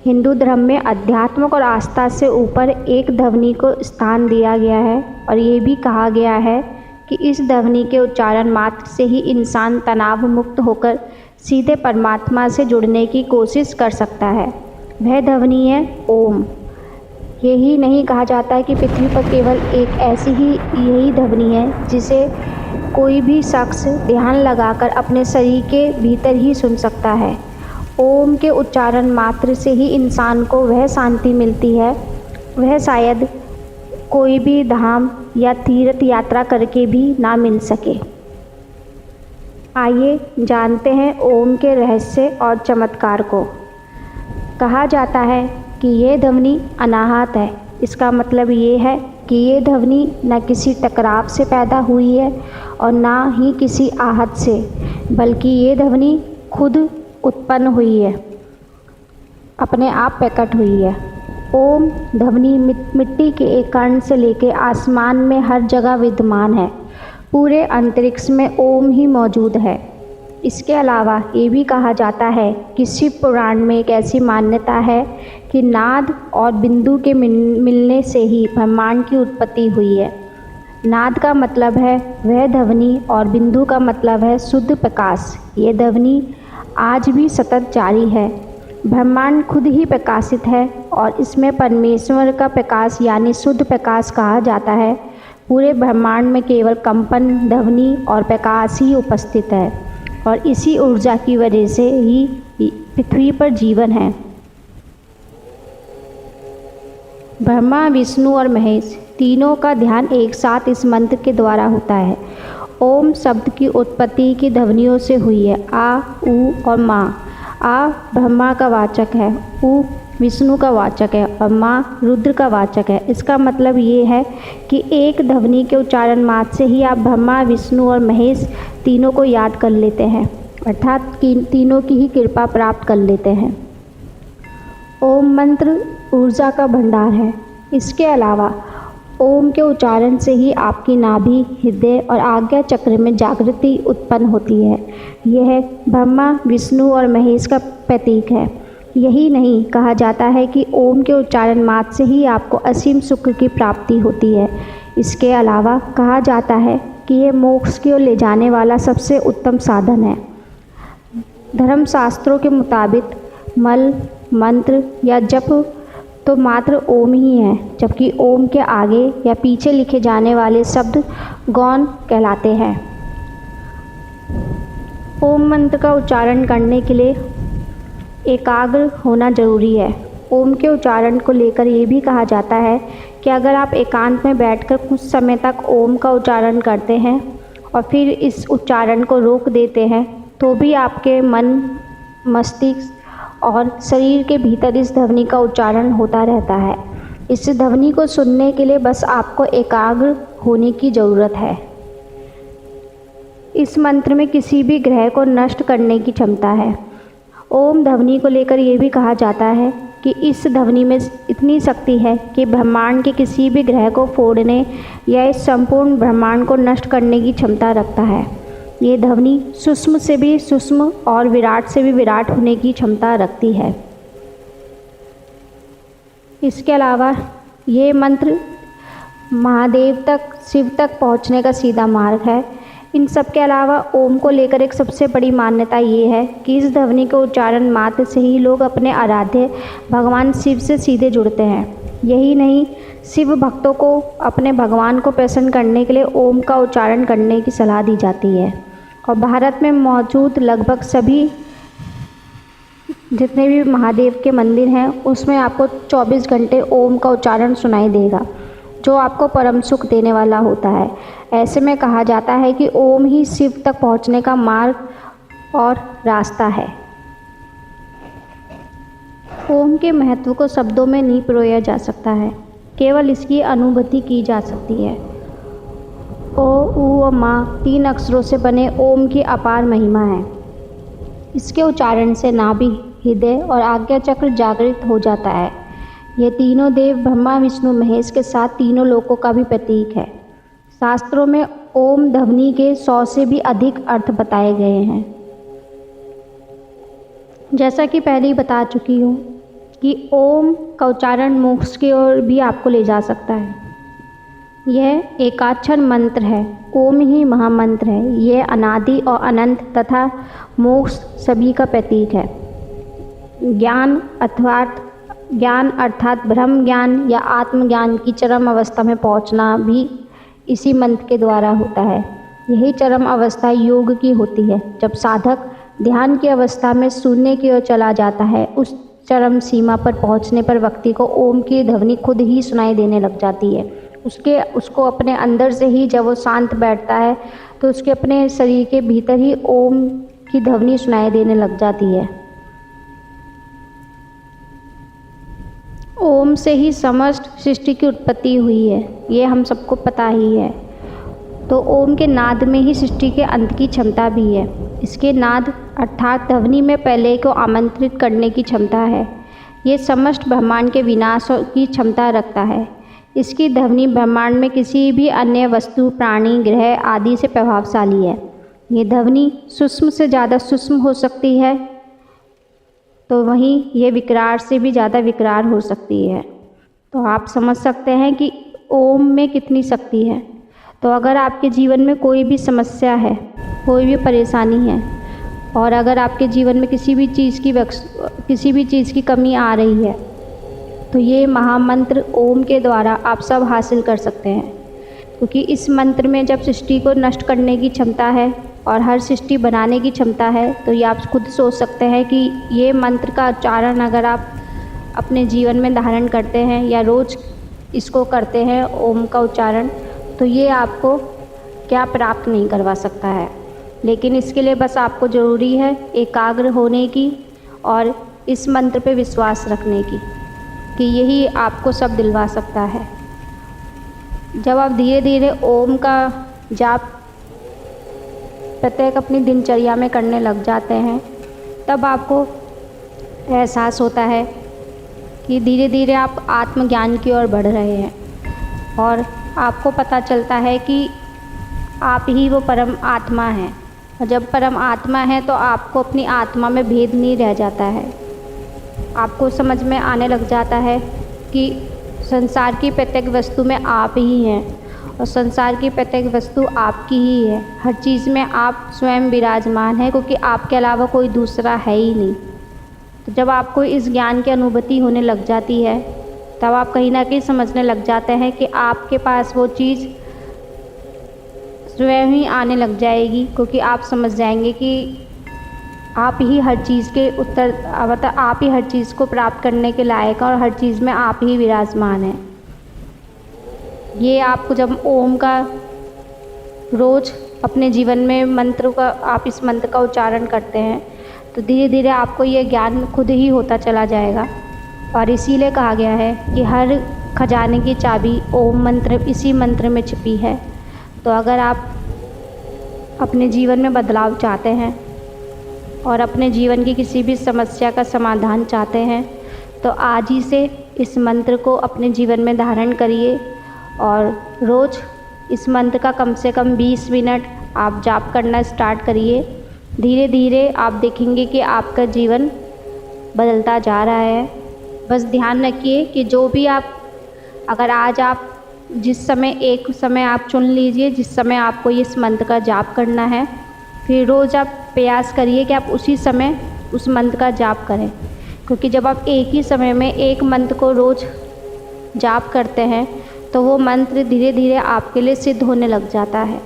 हिंदू धर्म में अध्यात्म और आस्था से ऊपर एक ध्वनि को स्थान दिया गया है और ये भी कहा गया है कि इस ध्वनि के उच्चारण मात्र से ही इंसान तनाव मुक्त होकर सीधे परमात्मा से जुड़ने की कोशिश कर सकता है। वह ध्वनि है ओम। यही नहीं कहा जाता है कि पृथ्वी पर केवल एक ऐसी ही यही ध्वनि है जिसे कोई भी शख्स ध्यान लगाकर अपने शरीर के भीतर ही सुन सकता है। ओम के उच्चारण मात्र से ही इंसान को वह शांति मिलती है, वह शायद कोई भी धाम या तीर्थ यात्रा करके भी ना मिल सके। आइए जानते हैं ओम के रहस्य और चमत्कार को। कहा जाता है कि ये ध्वनि अनाहत है। इसका मतलब ये है कि ये ध्वनि न किसी टकराव से पैदा हुई है और ना ही किसी आहत से, बल्कि ये ध्वनि खुद उत्पन्न हुई है, अपने आप प्रकट हुई है। ओम ध्वनि मिट्टी के एक कण से लेकर आसमान में हर जगह विद्यमान है। पूरे अंतरिक्ष में ओम ही मौजूद है। इसके अलावा ये भी कहा जाता है कि शिव पुराण में एक ऐसी मान्यता है कि नाद और बिंदु के मिलने से ही ब्रह्मांड की उत्पत्ति हुई है। नाद का मतलब है वह ध्वनि और बिंदु का मतलब है शुद्ध प्रकाश। ये ध्वनि आज भी सतत जारी है। ब्रह्मांड खुद ही प्रकाशित है और इसमें परमेश्वर का प्रकाश यानी शुद्ध प्रकाश कहा जाता है। पूरे ब्रह्मांड में केवल कंपन, ध्वनि और प्रकाश ही उपस्थित है और इसी ऊर्जा की वजह से ही पृथ्वी पर जीवन है। ब्रह्मा, विष्णु और महेश तीनों का ध्यान एक साथ इस मंत्र के द्वारा होता है। ओम शब्द की उत्पत्ति की ध्वनियों से हुई है। आ, ऊ और माँ। आ ब्रह्मा का वाचक है, ऊ विष्णु का वाचक है और माँ रुद्र का वाचक है। इसका मतलब ये है कि एक ध्वनि के उच्चारण मात्र से ही आप ब्रह्मा, विष्णु और महेश तीनों को याद कर लेते हैं, अर्थात तीनों की ही कृपा प्राप्त कर लेते हैं। ओम मंत्र ऊर्जा का भंडार है। इसके अलावा ओम के उच्चारण से ही आपकी नाभि, हृदय और आज्ञा चक्र में जागृति उत्पन्न होती है। यह ब्रह्मा, विष्णु और महेश का प्रतीक है। यही नहीं कहा जाता है कि ओम के उच्चारण मात्र से ही आपको असीम सुख की प्राप्ति होती है। इसके अलावा कहा जाता है कि यह मोक्ष की ओर ले जाने वाला सबसे उत्तम साधन है। धर्मशास्त्रों के मुताबिक मल, मंत्र या जप तो मात्र ओम ही है, जबकि ओम के आगे या पीछे लिखे जाने वाले शब्द गौण कहलाते हैं। ओम मंत्र का उच्चारण करने के लिए एकाग्र होना जरूरी है। ओम के उच्चारण को लेकर ये भी कहा जाता है कि अगर आप एकांत में बैठकर कुछ समय तक ओम का उच्चारण करते हैं और फिर इस उच्चारण को रोक देते हैं तो भी आपके मन, मस्तिष्क और शरीर के भीतर इस ध्वनि का उच्चारण होता रहता है। इस ध्वनि को सुनने के लिए बस आपको एकाग्र होने की ज़रूरत है। इस मंत्र में किसी भी ग्रह को नष्ट करने की क्षमता है। ओम ध्वनि को लेकर यह भी कहा जाता है कि इस ध्वनि में इतनी शक्ति है कि ब्रह्मांड के किसी भी ग्रह को फोड़ने या इस संपूर्ण ब्रह्मांड को नष्ट करने की क्षमता रखता है। ये ध्वनि सूक्ष्म से भी सूक्ष्म और विराट से भी विराट होने की क्षमता रखती है। इसके अलावा ये मंत्र महादेव तक, शिव तक पहुंचने का सीधा मार्ग है। इन सब के अलावा ओम को लेकर एक सबसे बड़ी मान्यता ये है कि इस ध्वनि को उच्चारण मात्र से ही लोग अपने आराध्य भगवान शिव से सीधे जुड़ते हैं। यही नहीं, शिव भक्तों को अपने भगवान को प्रसन्न करने के लिए ओम का उच्चारण करने की सलाह दी जाती है। और भारत में मौजूद लगभग सभी जितने भी महादेव के मंदिर हैं उसमें आपको 24 घंटे ओम का उच्चारण सुनाई देगा, जो आपको परम सुख देने वाला होता है। ऐसे में कहा जाता है कि ओम ही शिव तक पहुंचने का मार्ग और रास्ता है। ओम के महत्व को शब्दों में नहीं पिरोया जा सकता है, केवल इसकी अनुभूति की जा सकती है। ओ, ऊ और माँ तीन अक्षरों से बने ओम की अपार महिमा है। इसके उच्चारण से नाभि, हृदय और आज्ञा चक्र जागृत हो जाता है। ये तीनों देव ब्रह्मा, विष्णु, महेश के साथ तीनों लोकों का भी प्रतीक है। शास्त्रों में ओम ध्वनि के 100 से भी अधिक अर्थ बताए गए हैं। जैसा कि पहले ही बता चुकी हूँ कि ओम का उच्चारण मोक्ष की ओर भी आपको ले जा सकता है। यह एकाक्षर मंत्र है, ओम ही महामंत्र है। यह अनादि और अनंत तथा मोक्ष सभी का प्रतीक है। ज्ञान अर्थात ब्रह्म ज्ञान या आत्मज्ञान की चरम अवस्था में पहुंचना भी इसी मंत्र के द्वारा होता है। यही चरम अवस्था योग की होती है। जब साधक ध्यान की अवस्था में शून्य की ओर चला जाता है, उस चरम सीमा पर पहुंचने पर व्यक्ति को ओम की ध्वनि खुद ही सुनाई देने लग जाती है। उसको अपने अंदर से ही जब वो शांत बैठता है तो उसके अपने शरीर के भीतर ही ओम की ध्वनि सुनाई देने लग जाती है। ओम से ही समस्त सृष्टि की उत्पत्ति हुई है, ये हम सबको पता ही है। तो ओम के नाद में ही सृष्टि के अंत की क्षमता भी है। इसके नाद अर्थात ध्वनि में पहले को आमंत्रित करने की क्षमता है। ये समस्त ब्रह्मांड के विनाश की क्षमता रखता है। इसकी ध्वनि ब्रह्मांड में किसी भी अन्य वस्तु, प्राणी, ग्रह आदि से प्रभावशाली है। ये ध्वनि सूक्ष्म से ज़्यादा सूक्ष्म हो सकती है, तो वहीं यह विकरार से भी ज़्यादा विकरार हो सकती है। तो आप समझ सकते हैं कि ओम में कितनी शक्ति है। तो अगर आपके जीवन में कोई भी समस्या है, कोई भी परेशानी है, और अगर आपके जीवन में किसी भी चीज़ की कमी आ रही है, तो ये महामंत्र ओम के द्वारा आप सब हासिल कर सकते हैं। क्योंकि इस मंत्र में जब सृष्टि को नष्ट करने की क्षमता है और हर सृष्टि बनाने की क्षमता है, तो ये आप खुद सोच सकते हैं कि ये मंत्र का उच्चारण अगर आप अपने जीवन में धारण करते हैं या रोज़ इसको करते हैं ओम का उच्चारण, तो ये आपको क्या प्राप्त नहीं करवा सकता है। लेकिन इसके लिए बस आपको ज़रूरी है एकाग्र होने की और इस मंत्र पे विश्वास रखने की कि यही आपको सब दिलवा सकता है। जब आप धीरे धीरे ओम का जाप प्रत्येक अपनी दिनचर्या में करने लग जाते हैं, तब आपको एहसास होता है कि धीरे धीरे आप आत्मज्ञान की ओर बढ़ रहे हैं और आपको पता चलता है कि आप ही वो परम आत्मा हैं। और जब परम आत्मा है तो आपको अपनी आत्मा में भेद नहीं रह जाता है। आपको समझ में आने लग जाता है कि संसार की प्रत्येक वस्तु में आप ही हैं और संसार की प्रत्येक वस्तु आपकी ही है। हर चीज़ में आप स्वयं विराजमान हैं, क्योंकि आपके अलावा कोई दूसरा है ही नहीं। तो जब आपको इस ज्ञान की अनुभूति होने लग जाती है, तब आप कहीं ना कहीं समझने लग जाते हैं कि आपके पास वो चीज़ स्वयं ही आने लग जाएगी, क्योंकि आप समझ जाएंगे कि आप ही हर चीज़ के उत्तर मतलब आप ही हर चीज़ को प्राप्त करने के लायक और हर चीज़ में आप ही विराजमान हैं। ये आपको जब ओम का रोज़ अपने जीवन में आप इस मंत्र का उच्चारण करते हैं, तो धीरे धीरे आपको ये ज्ञान खुद ही होता चला जाएगा। और इसीलिए कहा गया है कि हर खजाने की चाबी ओम मंत्र इसी मंत्र में छिपी है। तो अगर आप अपने जीवन में बदलाव चाहते हैं और अपने जीवन की किसी भी समस्या का समाधान चाहते हैं, तो आज ही से इस मंत्र को अपने जीवन में धारण करिए और रोज़ इस मंत्र का कम से कम 20 मिनट आप जाप करना स्टार्ट करिए। धीरे धीरे आप देखेंगे कि आपका जीवन बदलता जा रहा है। बस ध्यान रखिए कि जो भी अगर आज आप एक समय आप चुन लीजिए जिस समय आपको इस मंत्र का जाप करना है, फिर रोज़ आप प्रयास करिए कि आप उसी समय उस मंत्र का जाप करें। क्योंकि जब आप एक ही समय में एक मंत्र को रोज़ जाप करते हैं, तो वो मंत्र धीरे धीरे आपके लिए सिद्ध होने लग जाता है।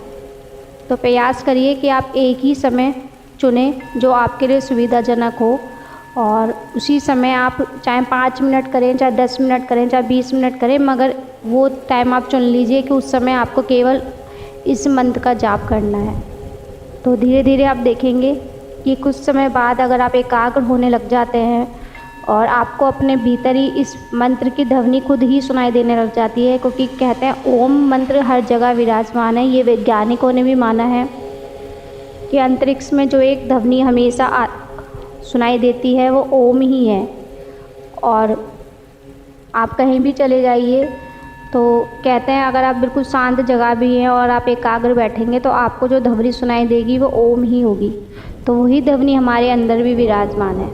तो प्रयास करिए कि आप एक ही समय चुनें जो आपके लिए सुविधाजनक हो, और उसी समय आप चाहे 5 मिनट करें, चाहे 10 मिनट करें, चाहे 20 मिनट करें, मगर वो टाइम आप चुन लीजिए कि उस समय आपको केवल इस मंत्र का जाप करना है। तो धीरे धीरे आप देखेंगे कि कुछ समय बाद अगर आप एकाग्र होने लग जाते हैं और आपको अपने भीतर ही इस मंत्र की ध्वनि खुद ही सुनाई देने लग जाती है, क्योंकि कहते हैं ओम मंत्र हर जगह विराजमान है। ये वैज्ञानिकों ने भी माना है कि अंतरिक्ष में जो एक ध्वनि हमेशा सुनाई देती है वो ओम ही है। और आप कहीं भी चले जाइए तो कहते हैं अगर आप बिल्कुल शांत जगह भी हैं और आप एकाग्र बैठेंगे तो आपको जो ध्वनि सुनाई देगी वो ओम ही होगी। तो वही ध्वनि हमारे अंदर भी विराजमान है।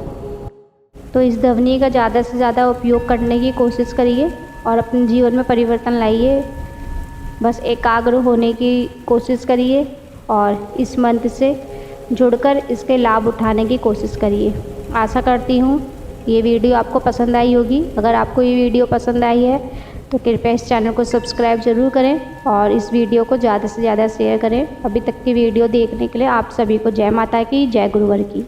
तो इस ध्वनि का ज़्यादा से ज़्यादा उपयोग करने की कोशिश करिए और अपने जीवन में परिवर्तन लाइए। बस एकाग्र होने की कोशिश करिए और इस मंत्र से जुड़कर इसके लाभ उठाने की कोशिश करिए। आशा करती हूँ ये वीडियो आपको पसंद आई होगी। अगर आपको ये वीडियो पसंद आई है तो कृपया इस चैनल को सब्सक्राइब ज़रूर करें और इस वीडियो को ज़्यादा से ज़्यादा शेयर करें। अभी तक की वीडियो देखने के लिए आप सभी को जय माता की, जय गुरुवर की।